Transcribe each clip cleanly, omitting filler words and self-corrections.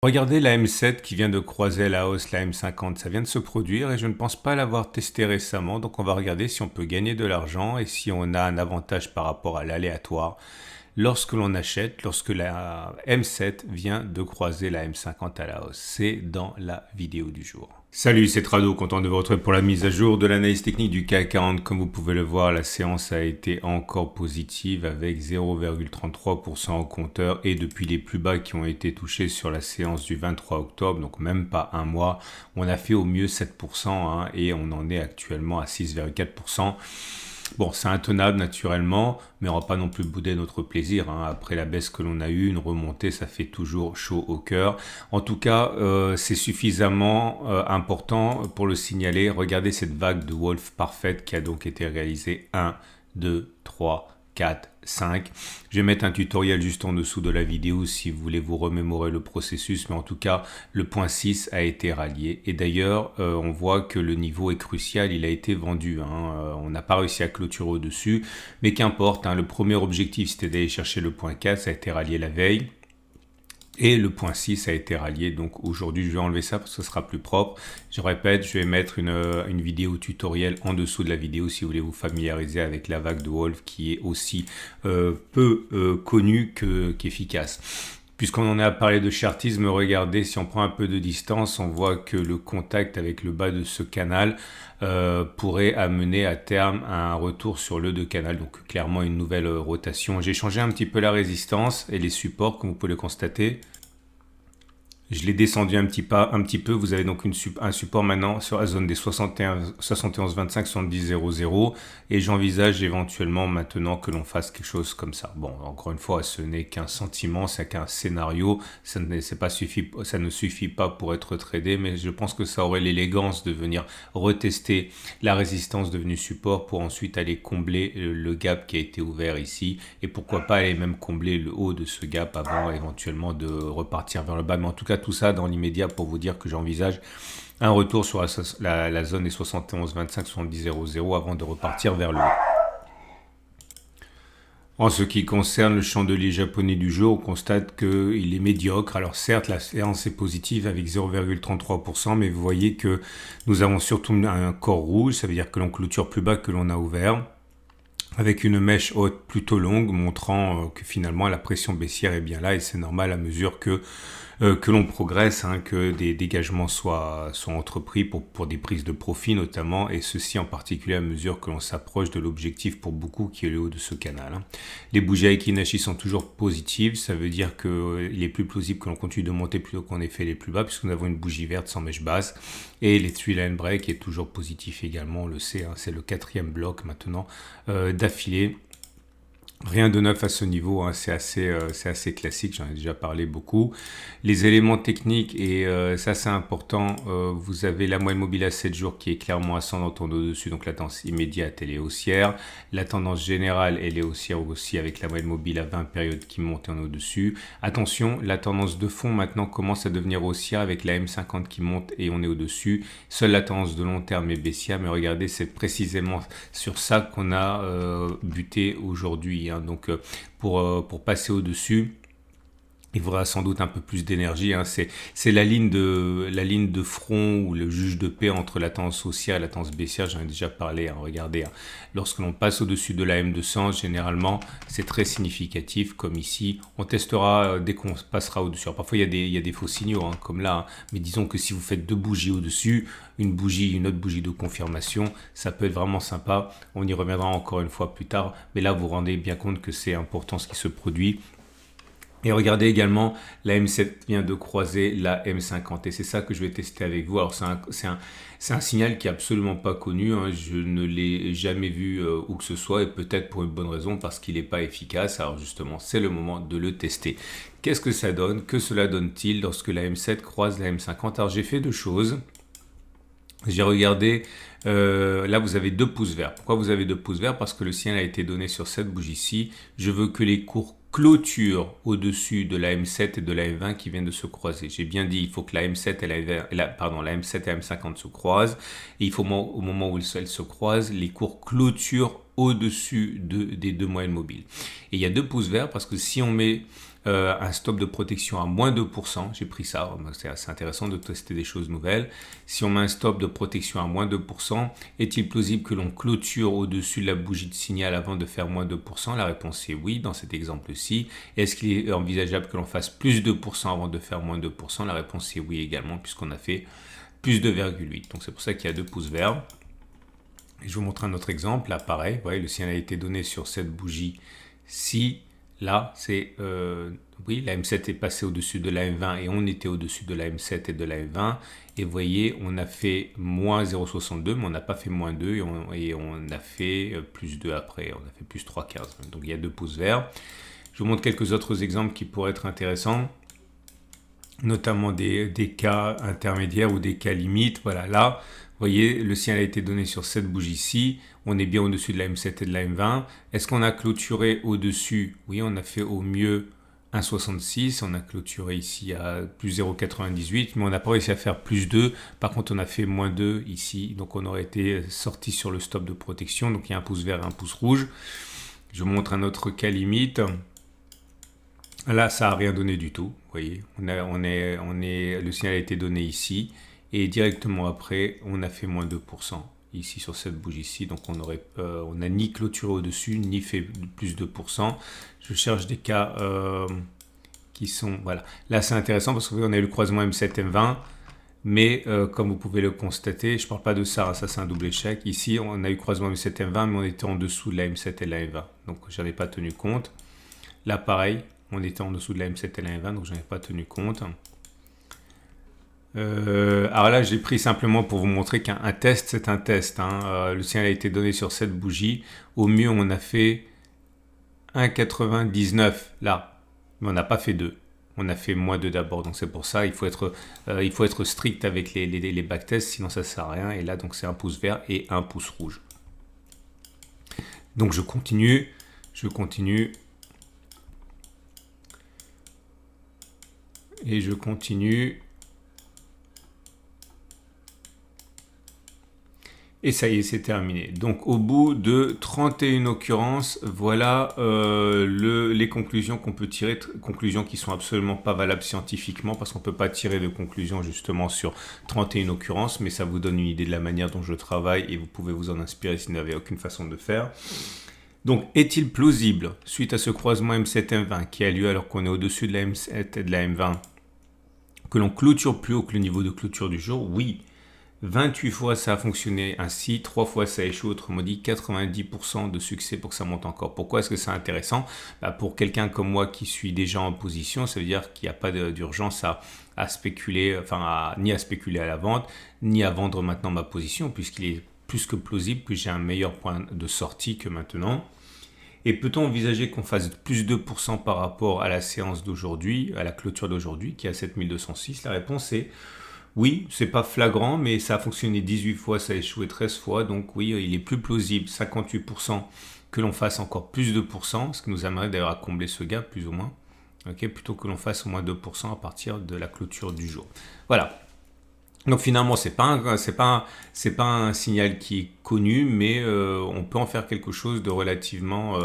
Regardez la M7 qui vient de croiser à la hausse la M50, ça vient de se produire et je ne pense pas l'avoir testé récemment, donc on va regarder si on peut gagner de l'argent et si on a un avantage par rapport à l'aléatoire lorsque l'on achète, lorsque la M7 vient de croiser la M50 à la hausse. C'est dans la vidéo du jour. Salut, c'est Trado, content de vous retrouver pour la mise à jour de l'analyse technique du CAC 40. Comme vous pouvez le voir, la séance a été encore positive avec 0,33% au compteur et depuis les plus bas qui ont été touchés sur la séance du 23 octobre, donc même pas un mois, on a fait au mieux 7% et on en est actuellement à 6,4%. Bon, c'est intenable naturellement, mais on va pas non plus bouder notre plaisir. Après la baisse que l'on a eue, une remontée, ça fait toujours chaud au cœur. En tout cas, c'est suffisamment important pour le signaler. Regardez cette vague de Wolf parfaite qui a donc été réalisée. 1, 2, 3, 4, 5. Je vais mettre un tutoriel juste en dessous de la vidéo si vous voulez vous remémorer le processus, mais en tout cas, le point 6 a été rallié. Et d'ailleurs, on voit que le niveau est crucial, il a été vendu. On n'a pas réussi à clôturer au-dessus, mais qu'importe. Le premier objectif, c'était d'aller chercher le point 4, ça a été rallié la veille. Et le point 6 a été rallié, donc aujourd'hui je vais enlever ça parce que ce sera plus propre. Je répète, je vais mettre une vidéo tutoriel en dessous de la vidéo si vous voulez vous familiariser avec la vague de Wolf qui est aussi peu connue qu'efficace. Puisqu'on en est à parler de chartisme, regardez, si on prend un peu de distance, on voit que le contact avec le bas de ce canal pourrait amener à terme à un retour sur le de canal, donc clairement une nouvelle rotation. J'ai changé un petit peu la résistance et les supports, comme vous pouvez le constater. Je l'ai descendu un petit peu. Vous avez donc un support maintenant sur la zone des 71,25, 70,00 et j'envisage éventuellement maintenant que l'on fasse quelque chose comme ça. Bon, encore une fois, ce n'est qu'un sentiment, c'est qu'un scénario. Ça ne suffit pas pour être tradé, mais je pense que ça aurait l'élégance de venir retester la résistance devenue support pour ensuite aller combler le gap qui a été ouvert ici et pourquoi pas aller même combler le haut de ce gap avant éventuellement de repartir vers le bas. Mais en tout cas, tout ça dans l'immédiat pour vous dire que j'envisage un retour sur la zone des 71,25, 70,00 avant de repartir vers le haut. En ce qui concerne le chandelier japonais du jour, on constate qu'il est médiocre. Alors certes, la séance est positive avec 0,33%, mais vous voyez que nous avons surtout un corps rouge, ça veut dire que l'on clôture plus bas que l'on a ouvert, avec une mèche haute plutôt longue, montrant que finalement la pression baissière est bien là et c'est normal à mesure que l'on progresse, que des dégagements soient entrepris pour des prises de profit notamment, et ceci en particulier à mesure que l'on s'approche de l'objectif pour beaucoup qui est le haut de ce canal. Les bougies Aiki-Nashi sont toujours positives, ça veut dire qu'il est plus plausible que l'on continue de monter plutôt qu'on ait fait les plus bas, puisque nous avons une bougie verte sans mèche basse, et les 3 line break est toujours positif également, on le sait, c'est le 4e bloc maintenant d'affilée. Rien de neuf à ce niveau, c'est assez classique, j'en ai déjà parlé beaucoup. Les éléments techniques, et ça c'est important, vous avez la moyenne mobile à 7 jours qui est clairement ascendante en au-dessus, donc la tendance immédiate elle est haussière. La tendance générale elle est haussière aussi avec la moyenne mobile à 20 périodes qui monte en au-dessus. Attention, la tendance de fond maintenant commence à devenir haussière avec la M50 qui monte et on est au-dessus. Seule la tendance de long terme est baissière, mais regardez, c'est précisément sur ça qu'on a buté aujourd'hui. Donc pour passer au-dessus, il faudra sans doute un peu plus d'énergie. C'est la ligne de front ou le juge de paix entre la tendance haussière et la tendance baissière. J'en ai déjà parlé. Regardez, lorsque l'on passe au-dessus de la M200, généralement, c'est très significatif. Comme ici, on testera dès qu'on passera au-dessus. Parfois, il y a des faux signaux, comme là. Mais disons que si vous faites 2 bougies au-dessus, une autre bougie de confirmation, ça peut être vraiment sympa. On y reviendra encore une fois plus tard. Mais là, vous vous rendez bien compte que c'est important ce qui se produit. Et regardez également, la M7 vient de croiser la M50 et c'est ça que je vais tester avec vous. Alors c'est un signal qui est absolument pas connu, je ne l'ai jamais vu où que ce soit et peut-être pour une bonne raison parce qu'il n'est pas efficace. Alors justement, c'est le moment de le tester. Qu'est-ce que ça donne? Que cela donne-t-il lorsque la M7 croise la M50? Alors j'ai fait 2 choses. J'ai regardé, là vous avez 2 pouces verts. Pourquoi vous avez 2 pouces verts? Parce que le signal a été donné sur cette bougie-ci. Je veux que les cours clôturent au-dessus de la M7 et de la M20 qui viennent de se croiser. J'ai bien dit, il faut que la M7 et la M7 et la M50 se croisent. Et il faut au moment où elles se croisent, les cours clôturent au-dessus des 2 moyennes mobiles. Et il y a 2 pouces verts parce que si on met un stop de protection à moins 2%, j'ai pris ça, c'est assez intéressant de tester des choses nouvelles. Si on met un stop de protection à moins 2%, est-il plausible que l'on clôture au-dessus de la bougie de signal avant de faire moins 2%? La réponse est oui, dans cet exemple-ci. Est-ce qu'il est envisageable que l'on fasse plus 2% avant de faire moins 2%? La réponse est oui également, puisqu'on a fait plus 2,8. Donc c'est pour ça qu'il y a 2 pouces verts. Et je vous montre un autre exemple. Là, pareil, vous voyez, le signal a été donné sur cette bougie-ci. Là, c'est, oui, la M7 est passée au-dessus de la M20 et on était au-dessus de la M7 et de la M20. Et vous voyez, on a fait moins 0,62, mais on n'a pas fait moins 2 et on a fait plus 2 après. On a fait plus 3,15. Donc, il y a 2 pouces verts. Je vous montre quelques autres exemples qui pourraient être intéressants, notamment des cas intermédiaires ou des cas limites. Voilà, là, vous voyez, le signal a été donné sur cette bougie-ci. On est bien au-dessus de la M7 et de la M20. Est-ce qu'on a clôturé au-dessus? Oui, on a fait au mieux 1,66. On a clôturé ici à plus 0,98, mais on n'a pas réussi à faire plus 2. Par contre, on a fait moins 2 ici. Donc, on aurait été sorti sur le stop de protection. Donc, il y a un pouce vert et un pouce rouge. Je vous montre un autre cas limite. Là, ça n'a rien donné du tout. Vous voyez, le signal a été donné ici. Et directement après, on a fait moins 2% ici sur cette bougie-ci. Donc, on n'a ni clôturé au-dessus, ni fait plus 2%. Je cherche des cas qui sont... Voilà. Là, c'est intéressant parce qu'on a eu le croisement M7-M20. Mais comme vous pouvez le constater, je ne parle pas de ça, ça c'est un double échec. Ici, on a eu croisement M7-M20, mais on était en dessous de la M7 et de la M20. Donc, je n'en ai pas tenu compte. Là, pareil, on était en dessous de la M7 et la M20, donc je n'en ai pas tenu compte. Alors là, j'ai pris simplement pour vous montrer qu'un test, c'est un test. Le signal a été donné sur cette bougie. Au mieux, on a fait 1,99 là, mais on n'a pas fait 2. On a fait moins 2 d'abord, donc c'est pour ça il faut être strict avec les backtests, sinon ça ne sert à rien. Et là, donc c'est un pouce vert et un pouce rouge. Donc je continue. Et je continue. Et ça y est, c'est terminé. Donc, au bout de 31 occurrences, voilà les conclusions qu'on peut tirer, conclusions qui sont absolument pas valables scientifiquement, parce qu'on ne peut pas tirer de conclusions justement sur 31 occurrences, mais ça vous donne une idée de la manière dont je travaille et vous pouvez vous en inspirer si vous n'avez aucune façon de faire. Donc, est-il plausible, suite à ce croisement M7-M20 qui a lieu alors qu'on est au-dessus de la M7 et de la M20, que l'on clôture plus haut que le niveau de clôture du jour? Oui. 28 fois ça a fonctionné ainsi, 3 fois ça a échoué, autrement dit 90% de succès pour que ça monte encore. Pourquoi est-ce que c'est intéressant? Pour quelqu'un comme moi qui suis déjà en position, ça veut dire qu'il n'y a pas d'urgence à spéculer, ni à spéculer à la vente, ni à vendre maintenant ma position, puisqu'il est plus que plausible que j'ai un meilleur point de sortie que maintenant. Et peut-on envisager qu'on fasse plus 2% par rapport à la séance d'aujourd'hui, à la clôture d'aujourd'hui, qui est à 7206? La réponse est oui, c'est pas flagrant, mais ça a fonctionné 18 fois, ça a échoué 13 fois. Donc oui, il est plus plausible, 58%, que l'on fasse encore plus 2%, ce qui nous amènerait d'ailleurs à combler ce gap, plus ou moins, plutôt que l'on fasse au moins 2% à partir de la clôture du jour. Voilà. Donc finalement, c'est pas un signal qui est connu, mais on peut en faire quelque chose de relativement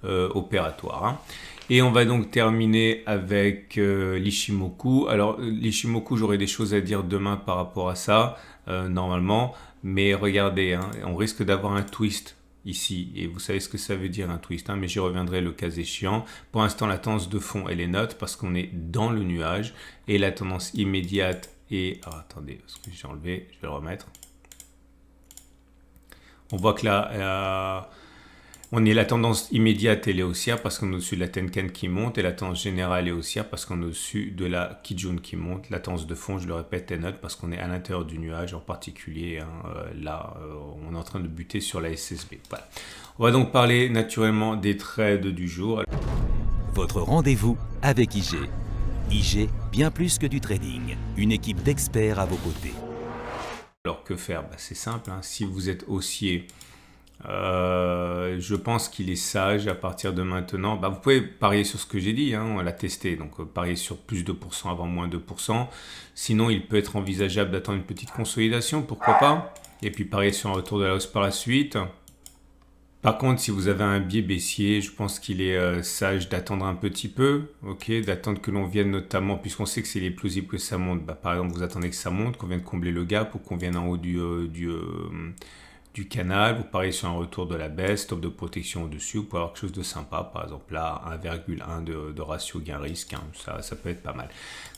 opératoire. Et on va donc terminer avec l'Ishimoku. Alors l'Ishimoku, j'aurai des choses à dire demain par rapport à ça, normalement. Mais regardez, on risque d'avoir un twist ici. Et vous savez ce que ça veut dire un twist, mais j'y reviendrai le cas échéant. Pour l'instant, la tendance de fond, elle est neutre parce qu'on est dans le nuage. Et la tendance immédiate est... Alors attendez, parce que j'ai enlevé, je vais le remettre. On voit que là... la tendance immédiate, elle est haussière parce qu'on est au-dessus de la Tenkan qui monte, et la tendance générale est haussière parce qu'on est au-dessus de la Kijun qui monte. La tendance de fond, je le répète, est neutre parce qu'on est à l'intérieur du nuage, en particulier on est en train de buter sur la SSB. Voilà. On va donc parler naturellement des trades du jour. Votre rendez-vous avec IG. IG, bien plus que du trading. Une équipe d'experts à vos côtés. Alors que faire? C'est simple, si vous êtes haussier, je pense qu'il est sage à partir de maintenant. Vous pouvez parier sur ce que j'ai dit, on l'a testé, donc parier sur plus 2% avant moins 2%. Sinon, il peut être envisageable d'attendre une petite consolidation, pourquoi pas, et puis parier sur un retour de la hausse par la suite. Par contre, si vous avez un biais baissier, je pense qu'il est sage d'attendre un petit peu, ok, d'attendre que l'on vienne notamment, puisqu'on sait que c'est les plausible que ça monte. Bah, par exemple, vous attendez que ça monte, qu'on vienne combler le gap ou qu'on vienne en haut du canal, vous pariez sur un retour de la baisse, stop de protection au-dessus, vous pouvez avoir quelque chose de sympa, par exemple là, 1,1 de ratio gain-risque, hein, ça peut être pas mal.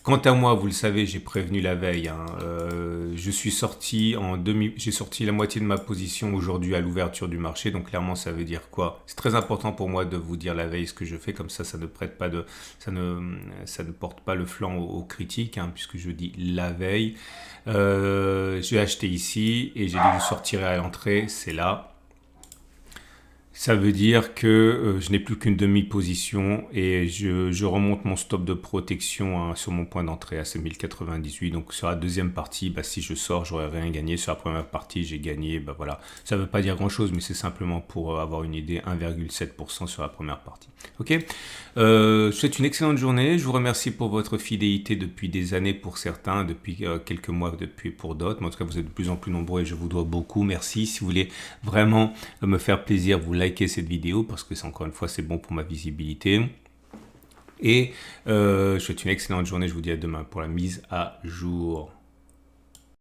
Quant à moi, vous le savez, j'ai prévenu la veille, hein, je suis sorti j'ai sorti la moitié de ma position aujourd'hui à l'ouverture du marché, donc clairement ça veut dire quoi? C'est très important pour moi de vous dire la veille ce que je fais, comme ça ne prête pas ça ne porte pas le flanc aux critiques, hein, puisque je dis la veille. J'ai acheté ici et j'ai dit je sortirai à l'entrée, c'est là. Ça veut dire que je n'ai plus qu'une demi-position et je remonte mon stop de protection, hein, sur mon point d'entrée à ces 1098. Donc sur la deuxième partie, bah, si je sors, j'aurais rien gagné. Sur la première partie, j'ai gagné. Bah, voilà. Ça ne veut pas dire grand-chose, mais c'est simplement pour avoir une idée, 1,7% sur la première partie. Ok. Je vous souhaite une excellente journée. Je vous remercie pour votre fidélité depuis des années pour certains, depuis quelques mois depuis pour d'autres. Mais en tout cas, vous êtes de plus en plus nombreux et je vous dois beaucoup. Merci. Si vous voulez vraiment me faire plaisir, vous likez cette vidéo parce que c'est encore une fois c'est bon pour ma visibilité. Et je vous souhaite une excellente journée. Je vous dis à demain pour la mise à jour.